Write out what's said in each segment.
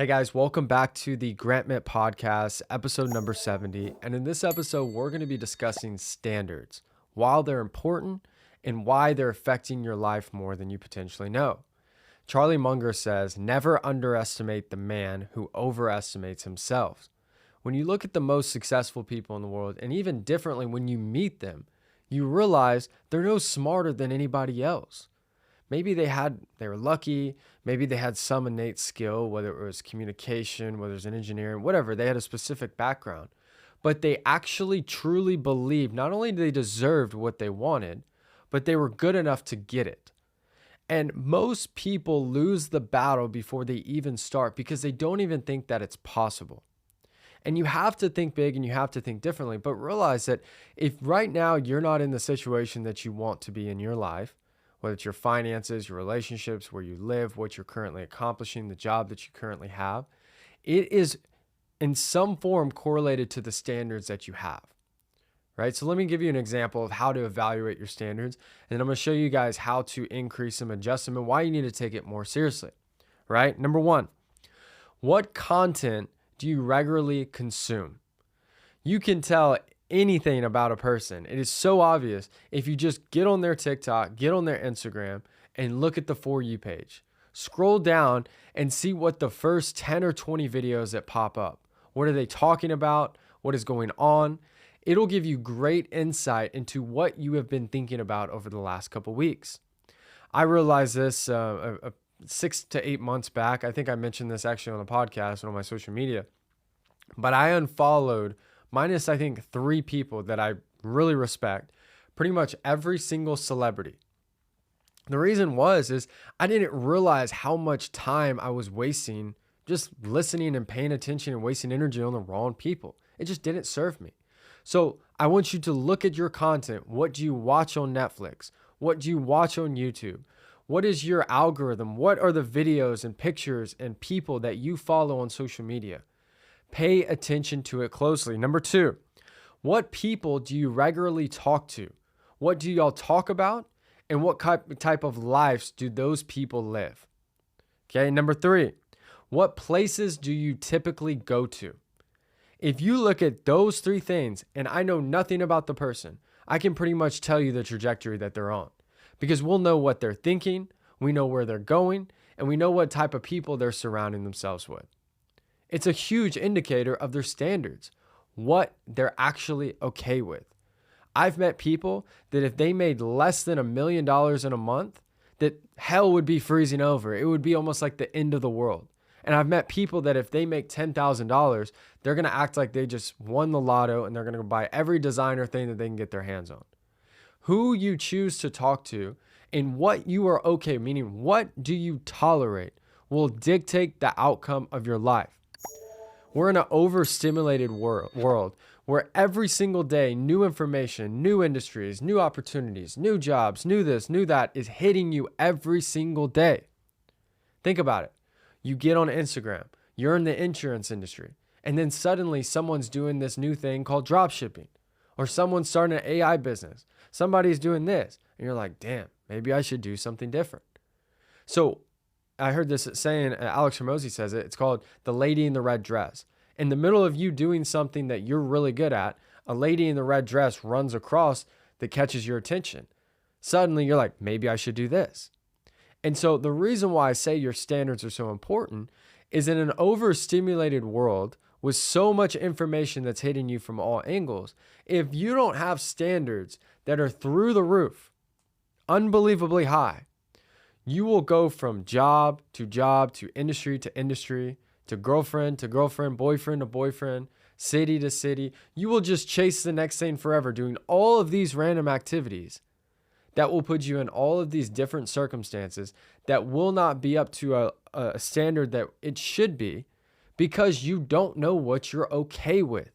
Hey guys, welcome back to the Grant Mitt Podcast, episode number 70. And in this episode, we're going to be discussing standards, why they're important, and why they're affecting your life more than you potentially know. Charlie Munger says, never underestimate the man who overestimates himself. When you look at the most successful people in the world, and even differently when you meet them, you realize they're no smarter than anybody else. Maybe they were lucky. Maybe they had some innate skill, whether it was communication, whether it was in engineering, whatever. They had a specific background, but they actually truly believed not only they deserved what they wanted, but they were good enough to get it. And most people lose the battle before they even start because they don't even think that it's possible. And you have to think big and you have to think differently, but realize that if right now you're not in the situation that you want to be in your life, whether it's your finances, your relationships, where you live, what you're currently accomplishing, the job that you currently have, it is in some form correlated to the standards that you have, right? So let me give you an example of how to evaluate your standards, and then I'm going to show you guys how to increase them, adjust them, and why you need to take it more seriously, right? Number one, what content do you regularly consume? You can tell anything about a person. It is so obvious if you just get on their TikTok, get on their Instagram, and look at the For You page. Scroll down and see what the first 10 or 20 videos that pop up. What are they talking about? What is going on? It'll give you great insight into what you have been thinking about over the last couple weeks. I realized this 6 to 8 months back. I think I mentioned this actually on the podcast and on my social media, but I unfollowed minus, I think, 3 people that I really respect, pretty much every single celebrity. The reason is I didn't realize how much time I was wasting just listening and paying attention and wasting energy on the wrong people. It just didn't serve me. So I want you to look at your content. What do you watch on Netflix? What do you watch on YouTube? What is your algorithm? What are the videos and pictures and people that you follow on social media? Pay attention to it closely. Number 2, what people do you regularly talk to? What do y'all talk about? And what type of lives do those people live? Okay, number 3, what places do you typically go to? If you look at those 3 things, and I know nothing about the person, I can pretty much tell you the trajectory that they're on because we'll know what they're thinking, we know where they're going, and we know what type of people they're surrounding themselves with. It's a huge indicator of their standards, what they're actually okay with. I've met people that if they made less than $1 million in a month, that hell would be freezing over. It would be almost like the end of the world. And I've met people that if they make $10,000, they're going to act like they just won the lotto and they're going to buy every designer thing that they can get their hands on. Who you choose to talk to and what you are okay, meaning what do you tolerate, will dictate the outcome of your life. We're in an overstimulated world where every single day, new information, new industries, new opportunities, new jobs, new this, new that is hitting you every single day. Think about it. You get on Instagram, you're in the insurance industry, and then suddenly someone's doing this new thing called drop shipping, or someone's starting an AI business. Somebody's doing this, and you're like, damn, maybe I should do something different. So I heard this saying, Alex Hormozi says it, it's called the lady in the red dress. In the middle of you doing something that you're really good at, a lady in the red dress runs across that catches your attention. Suddenly you're like, maybe I should do this. And so the reason why I say your standards are so important is in an overstimulated world with so much information that's hitting you from all angles, if you don't have standards that are through the roof, unbelievably high, you will go from job, to industry, to girlfriend, boyfriend to boyfriend, city to city. You will just chase the next thing forever, doing all of these random activities that will put you in all of these different circumstances that will not be up to a standard that it should be because you don't know what you're okay with.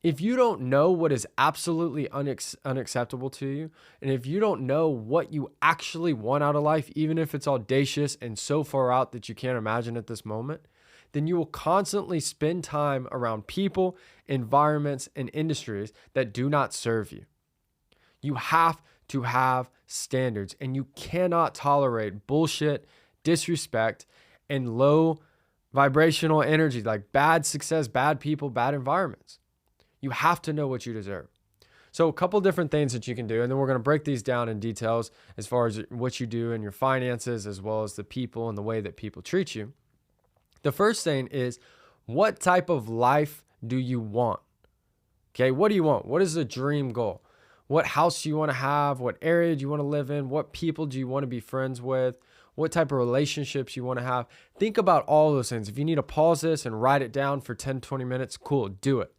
If you don't know what is absolutely unacceptable to you, and if you don't know what you actually want out of life, even if it's audacious and so far out that you can't imagine at this moment, then you will constantly spend time around people, environments, and industries that do not serve you. You have to have standards, and you cannot tolerate bullshit, disrespect, and low vibrational energy, like bad success, bad people, bad environments. You have to know what you deserve. So a couple different things that you can do, and then we're going to break these down in details as far as what you do in your finances, as well as the people and the way that people treat you. The first thing is, what type of life do you want? Okay, what do you want? What is the dream goal? What house do you want to have? What area do you want to live in? What people do you want to be friends with? What type of relationships you want to have? Think about all those things. If you need to pause this and write it down for 10, 20 minutes, cool, do it.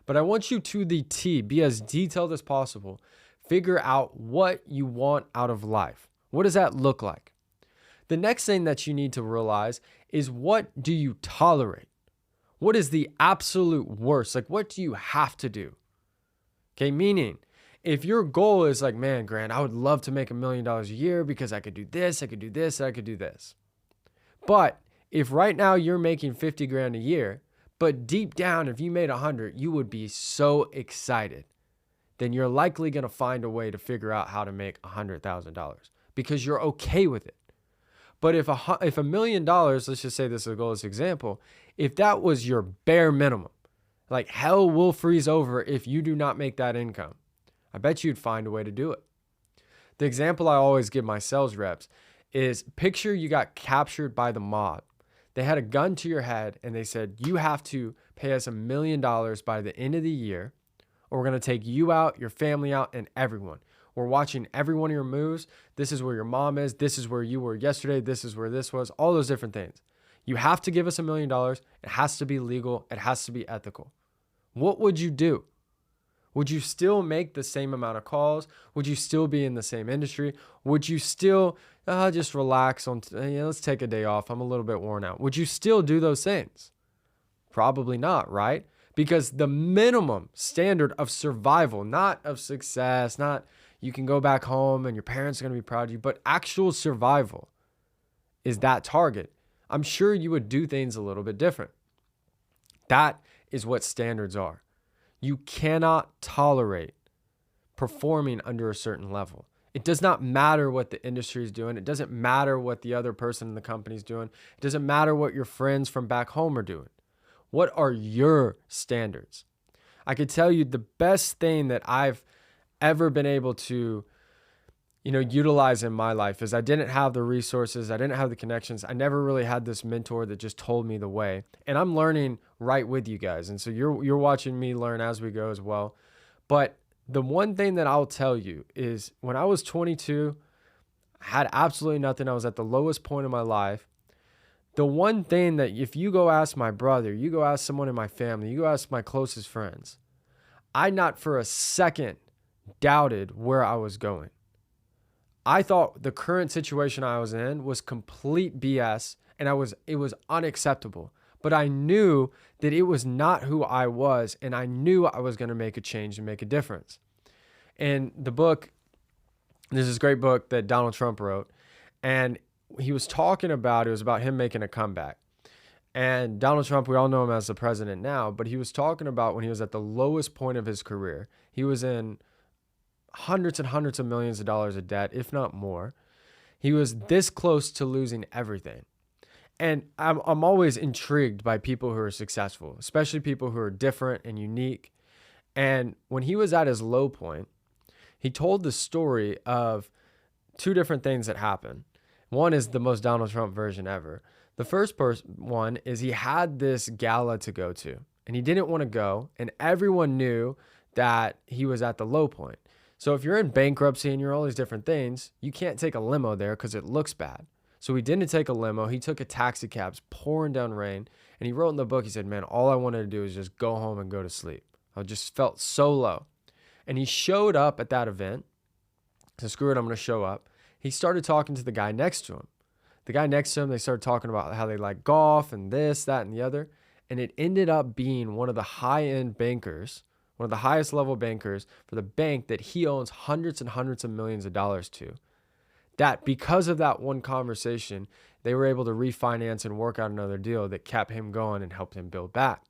But I want you to the T, be as detailed as possible. Figure out what you want out of life. What does that look like? The next thing that you need to realize is, what do you tolerate? What is the absolute worst? Like, what do you have to do? Okay, meaning, if your goal is like, man, Grant, I would love to make $1 million a year because I could do this, I could do this, I could do this. But if right now you're making 50 grand a year, but deep down, if you made 100, you would be so excited. Then you're likely going to find a way to figure out how to make $100,000 because you're okay with it. But if $1 million, let's just say this is a goal as example, if that was your bare minimum, like hell will freeze over if you do not make that income, I bet you'd find a way to do it. The example I always give my sales reps is, picture you got captured by the mob. They had a gun to your head and they said, you have to pay us $1 million by the end of the year, or we're going to take you out, your family out, and everyone. We're watching every one of your moves. This is where your mom is. This is where you were yesterday. This is where this was. All those different things. You have to give us $1 million. It has to be legal. It has to be ethical. What would you do? Would you still make the same amount of calls? Would you still be in the same industry? Would you still just relax on, let's take a day off, I'm a little bit worn out? Would you still do those things? Probably not, right? Because the minimum standard of survival, not of success, not you can go back home and your parents are going to be proud of you, but actual survival is that target. I'm sure you would do things a little bit different. That is what standards are. You cannot tolerate performing under a certain level. It does not matter what the industry is doing. It doesn't matter what the other person in the company is doing. It doesn't matter what your friends from back home are doing. What are your standards? I could tell you the best thing that I've ever been able to, utilize in my life is, I didn't have the resources. I didn't have the connections. I never really had this mentor that just told me the way. And I'm learning right with you guys. And so you're watching me learn as we go as well. But the one thing that I'll tell you is, when I was 22, I had absolutely nothing. I was at the lowest point of my life. The one thing that, if you go ask my brother, you go ask someone in my family, you go ask my closest friends, I not for a second doubted where I was going. I thought the current situation I was in was complete BS, and it was unacceptable. But I knew that it was not who I was, and I knew I was going to make a change and make a difference. And the book, there's this great book that Donald Trump wrote, and he was talking about, it was about him making a comeback. And Donald Trump, we all know him as the president now, but he was talking about when he was at the lowest point of his career. He was in hundreds and hundreds of millions of dollars of debt, if not more. He was this close to losing everything. And I'm always intrigued by people who are successful, especially people who are different and unique. And when he was at his low point, he told the story of two different things that happened. One is the most Donald Trump version ever. The first one is, he had this gala to go to, and he didn't want to go, and everyone knew that he was at the low point. So if you're in bankruptcy and you're all these different things, you can't take a limo there because it looks bad. So he didn't take a limo. He took a taxi cab, pouring down rain. And he wrote in the book, he said, man, all I wanted to do is just go home and go to sleep. I just felt so low. And he showed up at that event. So screw it, I'm going to show up. He started talking to the guy next to him. The guy next to him, they started talking about how they like golf and this, that, and the other. And it ended up being one of the high-end bankers, one of the highest level bankers for the bank that he owns hundreds and hundreds of millions of dollars to. That because of that one conversation, they were able to refinance and work out another deal that kept him going and helped him build back.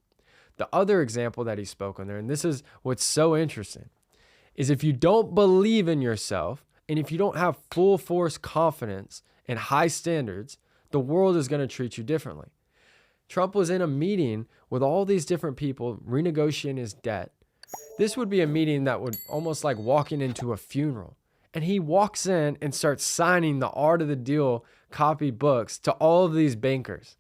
The other example that he spoke on there, and this is what's so interesting, is if you don't believe in yourself and if you don't have full force confidence and high standards, the world is going to treat you differently. Trump was in a meeting with all these different people renegotiating his debt. This would be a meeting that would almost like walking into a funeral. And he walks in and starts signing the Art of the Deal copy books to all of these bankers,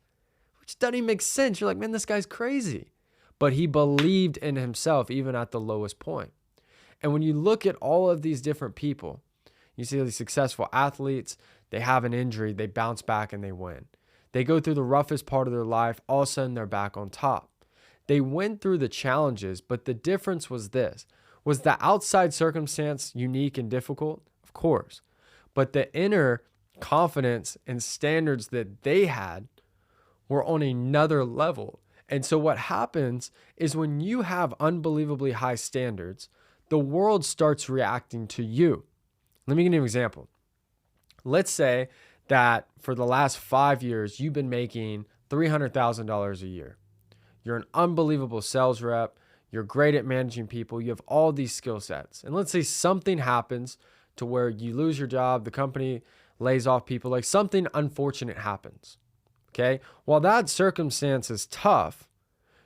which doesn't even make sense. You're like, man, this guy's crazy. But he believed in himself even at the lowest point. And when you look at all of these different people, you see these successful athletes, they have an injury, they bounce back and they win. They go through the roughest part of their life, all of a sudden they're back on top. They went through the challenges, but the difference was this. Was the outside circumstance unique and difficult? Of course. But the inner confidence and standards that they had were on another level. And so what happens is when you have unbelievably high standards, the world starts reacting to you. Let me give you an example. Let's say that for the last 5 years, you've been making $300,000 a year. You're an unbelievable sales rep. You're great at managing people. You have all these skill sets. And let's say something happens to where you lose your job, the company lays off people, like something unfortunate happens. Okay? While that circumstance is tough,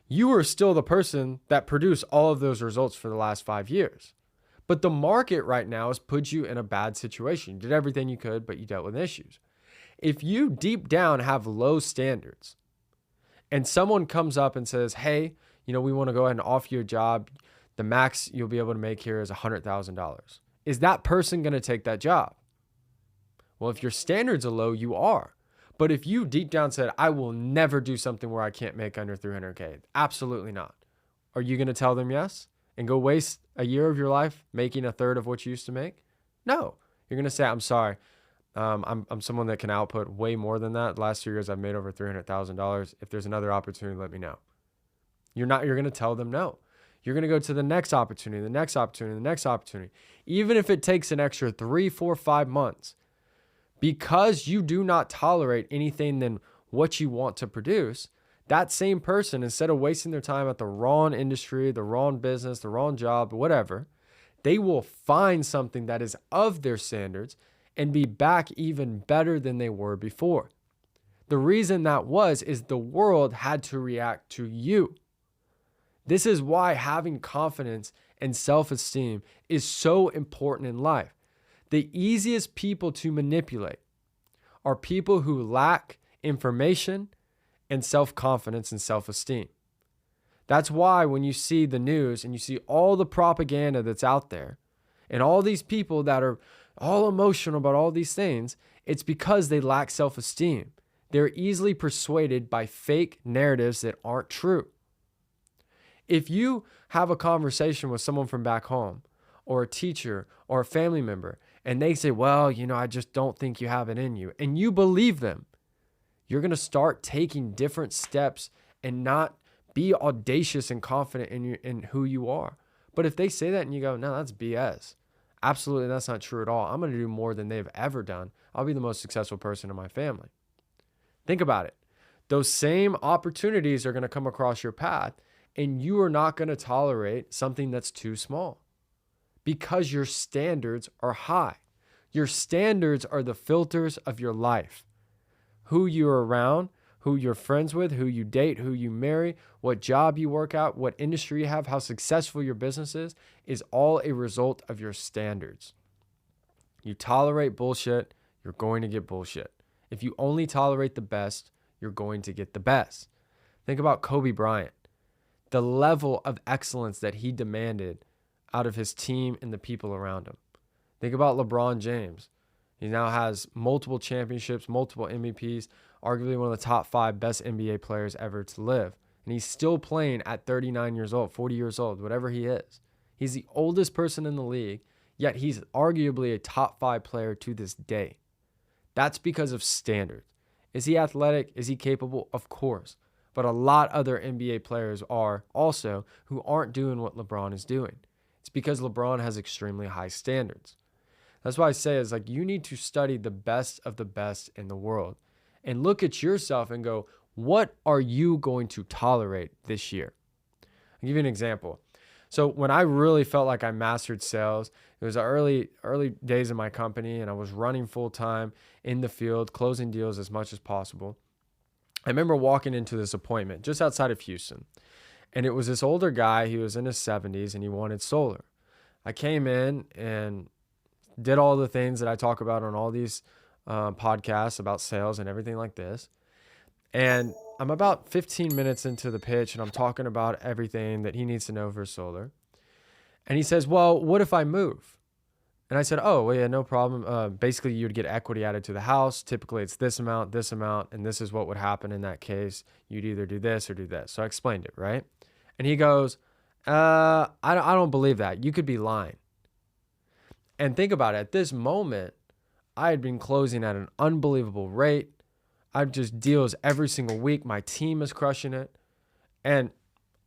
you are still the person that produced all of those results for the last 5 years. But the market right now has put you in a bad situation. You did everything you could, but you dealt with issues. If you deep down have low standards and someone comes up and says, hey, we want to go ahead and offer you a job. The max you'll be able to make here is $100,000. Is that person going to take that job? Well, if your standards are low, you are. But if you deep down said, I will never do something where I can't make under 300K, absolutely not. Are you going to tell them yes and go waste a year of your life making a third of what you used to make? No. You're going to say, I'm sorry. I'm someone that can output way more than that. The last 2 years, I've made over $300,000. If there's another opportunity, let me know. You're going to tell them no. You're going to go to the next opportunity, the next opportunity, the next opportunity. Even if it takes an extra 3, 4, 5 months, because you do not tolerate anything than what you want to produce, that same person, instead of wasting their time at the wrong industry, the wrong business, the wrong job, whatever, they will find something that is of their standards and be back even better than they were before. The reason that is the world had to react to you. This is why having confidence and self-esteem is so important in life. The easiest people to manipulate are people who lack information and self-confidence and self-esteem. That's why when you see the news and you see all the propaganda that's out there and all these people that are all emotional about all these things, it's because they lack self-esteem. They're easily persuaded by fake narratives that aren't true. If you have a conversation with someone from back home or a teacher or a family member and they say, well, I just don't think you have it in you, and you believe them, you're going to start taking different steps and not be audacious and confident in who you are. But if they say that and you go, no, that's BS. Absolutely, that's not true at all. I'm going to do more than they've ever done. I'll be the most successful person in my family. Think about it. Those same opportunities are going to come across your path, and you are not going to tolerate something that's too small because your standards are high. Your standards are the filters of your life. Who you're around, who you're friends with, who you date, who you marry, what job you work at, what industry you have, how successful your business is all a result of your standards. You tolerate bullshit, you're going to get bullshit. If you only tolerate the best, you're going to get the best. Think about Kobe Bryant. The level of excellence that he demanded out of his team and the people around him. Think about LeBron James. He now has multiple championships, multiple MVPs, arguably one of the top 5 best NBA players ever to live. And he's still playing at 39 years old, 40 years old, whatever he is. He's the oldest person in the league, yet he's arguably a top 5 player to this day. That's because of standards. Is he athletic? Is he capable? Of course. But a lot other NBA players are also who aren't doing what LeBron is doing. It's because LeBron has extremely high standards. That's why I say is like you need to study the best of the best in the world and look at yourself and go, what are you going to tolerate this year? I'll give you an example. So when I really felt like I mastered sales, it was the early days of my company and I was running full time in the field, closing deals as much as possible. I remember walking into this appointment just outside of Houston, and it was this older guy. He was in his 70s and he wanted solar. I came in and did all the things that I talk about on all these podcasts about sales and everything like this. And I'm about 15 minutes into the pitch and I'm talking about everything that he needs to know for solar. And he says, well, what if I move? And I said, oh, well, yeah, no problem. Basically, you'd get equity added to the house. Typically, it's this amount, and this is what would happen in that case. You'd either do this or do this. So I explained it, right? And he goes, I don't believe that. You could be lying. And think about it. At this moment, I had been closing at an unbelievable rate. I just deals every single week. My team is crushing it. And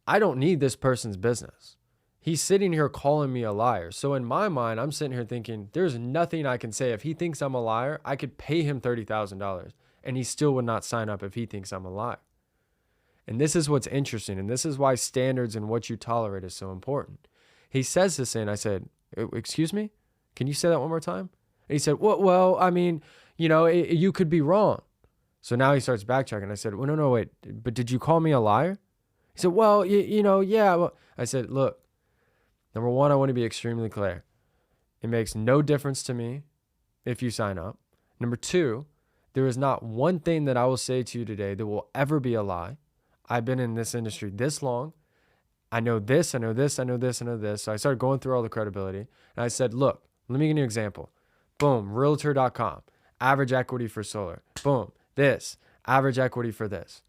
I don't need this person's business. He's sitting here calling me a liar. So in my mind, I'm sitting here thinking, there's nothing I can say. If he thinks I'm a liar, I could pay him $30,000 and he still would not sign up if he thinks I'm a liar. And this is what's interesting. And this is why standards and what you tolerate is so important. He says this and I said, excuse me? Can you say that one more time? And he said, well, I mean, you could be wrong. So now he starts backtracking. I said, well, no, wait, but did you call me a liar? He said, well, yeah. Well, I said, look, number one, I want to be extremely clear. It makes no difference to me if you sign up. Number two, there is not one thing that I will say to you today that will ever be a lie. I've been in this industry this long. I know this, I know this, I know this, I know this. So I started going through all the credibility. And I said, look, let me give you an example. Boom, realtor.com, average equity for solar. Boom, this, average equity for this.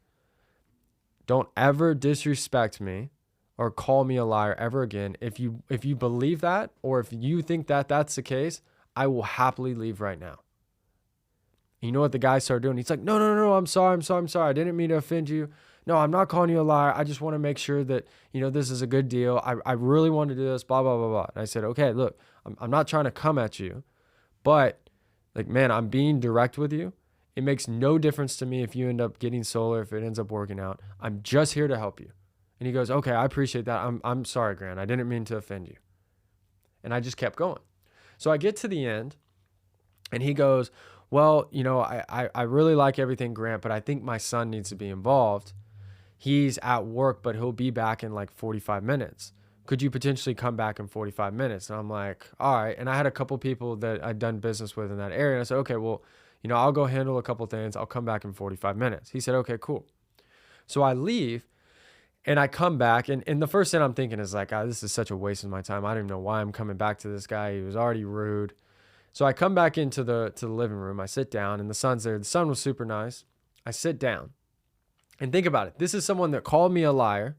Don't ever disrespect me or call me a liar ever again. If you believe that, or if you think that that's the case, I will happily leave right now. You know what the guy started doing? He's like, no, I'm sorry. I didn't mean to offend you. No, I'm not calling you a liar. I just want to make sure that, this is a good deal. I really want to do this, blah, blah, blah, blah. And I said, okay, look, I'm not trying to come at you, but man, I'm being direct with you. It makes no difference to me if you end up getting solar, if it ends up working out. I'm just here to help you. And he goes, okay, I appreciate that. I'm sorry, Grant. I didn't mean to offend you. And I just kept going. So I get to the end and he goes, well, I really like everything, Grant, but I think my son needs to be involved. He's at work, but he'll be back in like 45 minutes. Could you potentially come back in 45 minutes? And I'm like, all right. And I had a couple people that I'd done business with in that area. And I said, okay, well, I'll go handle a couple things. I'll come back in 45 minutes. He said, okay, cool. So I leave. And I come back, and the first thing I'm thinking is like, this is such a waste of my time. I don't even know why I'm coming back to this guy. He was already rude. So I come back into the living room. I sit down, and the son's there. The son was super nice. I sit down. And think about it. This is someone that called me a liar.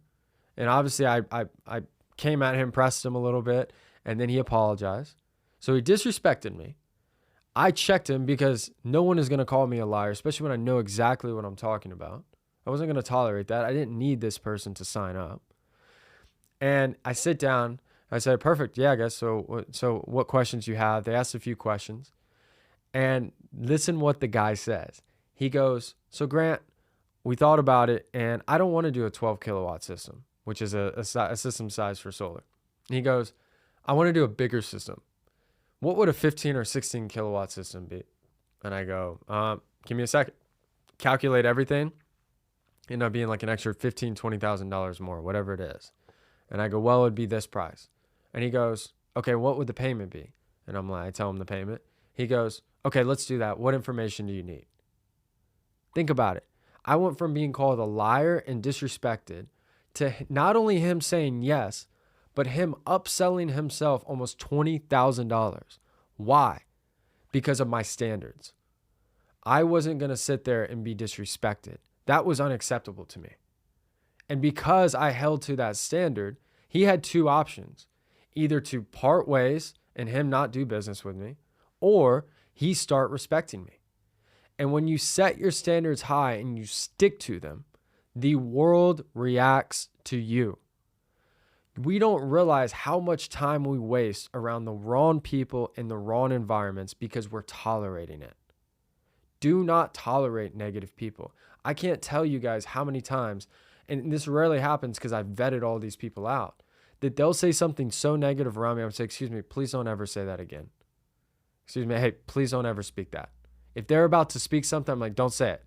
And obviously, I came at him, pressed him a little bit, and then he apologized. So he disrespected me. I checked him because no one is going to call me a liar, especially when I know exactly what I'm talking about. I wasn't going to tolerate that. I didn't need this person to sign up. And I sit down. I said, perfect. Yeah, I guess. So what questions you have? They asked a few questions. And listen what the guy says. He goes, so Grant, we thought about it, and I don't want to do a 12 kilowatt system, which is a system size for solar. And he goes, I want to do a bigger system. What would a 15 or 16 kilowatt system be? And I go, give me a second. Calculate everything. End up being like an extra $15,000, $20,000 more, whatever it is. And I go, well, it'd be this price. And he goes, okay, what would the payment be? And I'm like, I tell him the payment. He goes, okay, let's do that. What information do you need? Think about it. I went from being called a liar and disrespected to not only him saying yes, but him upselling himself almost $20,000. Why? Because of my standards. I wasn't going to sit there and be disrespected. That was unacceptable to me. And because I held to that standard, he had two options. Either to part ways and him not do business with me, or he start respecting me. And when you set your standards high and you stick to them, the world reacts to you. We don't realize how much time we waste around the wrong people in the wrong environments because we're tolerating it. Do not tolerate negative people. I can't tell you guys how many times, and this rarely happens because I've vetted all these people out, that they'll say something so negative around me. I'm say, excuse me, please don't ever say that again. Excuse me, hey, please don't ever speak that. If they're about to speak something, I'm like, don't say it.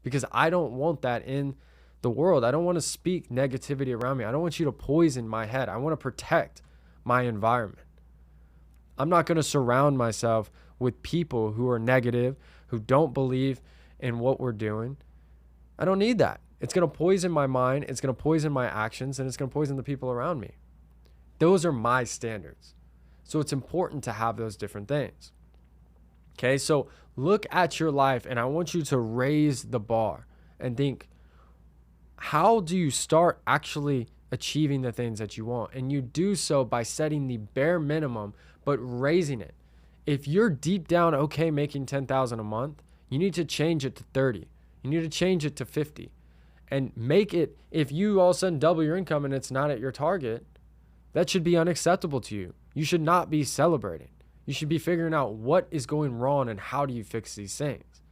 because I don't want that in the world. I don't want to speak negativity around me. I don't want you to poison my head. I want to protect my environment. I'm not going to surround myself with people who are negative, who don't believe in what we're doing. I don't need that. It's going to poison my mind. It's going to poison my actions, and it's going to poison the people around me. Those are my standards. So it's important to have those different things. Okay, so look at your life, and I want you to raise the bar and think, how do you start actually achieving the things that you want? And you do so by setting the bare minimum, but raising it. If you're deep down okay making $10,000 a month, you need to change it to 30. You need to change it to 50. And make it, if you all of a sudden double your income and it's not at your target, that should be unacceptable to you. You should not be celebrating. You should be figuring out what is going wrong and how do you fix these things.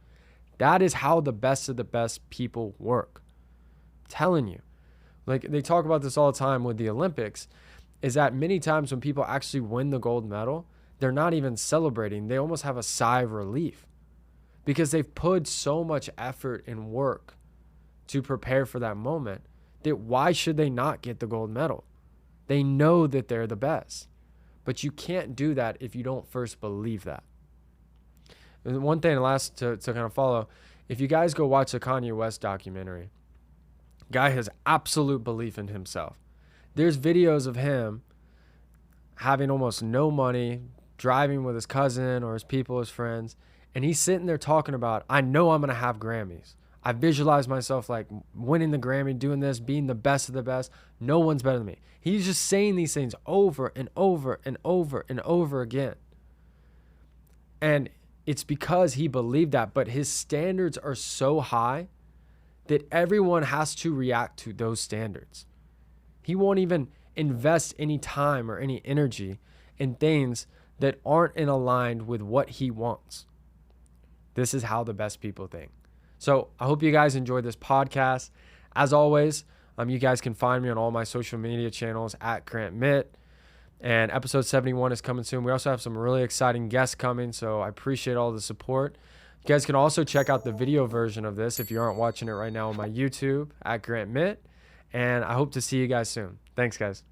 That is how the best of the best people work. I'm telling you. Like they talk about this all the time with the Olympics, is that many times when people actually win the gold medal, they're not even celebrating. They almost have a sigh of relief because they've put so much effort and work to prepare for that moment that why should they not get the gold medal? They know that they're the best, but you can't do that if you don't first believe that. And one thing last to kind of follow, if you guys go watch the Kanye West documentary, guy has absolute belief in himself. There's videos of him having almost no money, driving with his cousin or his people, his friends, and he's sitting there talking about, I know I'm going to have Grammys. I visualize myself like winning the Grammy, doing this, being the best of the best. No one's better than me. He's just saying these things over and over and over and over again. And it's because he believed that, but his standards are so high that everyone has to react to those standards. He won't even invest any time or any energy in things that aren't in aligned with what he wants. This is how the best people think. So I hope you guys enjoyed this podcast. As always, you guys can find me on all my social media channels at Grant Mitt. And episode 71 is coming soon. We also have some really exciting guests coming, so I appreciate all the support. You guys can also check out the video version of this if you aren't watching it right now on my YouTube at Grant Mitt. And I hope to see you guys soon. Thanks, guys.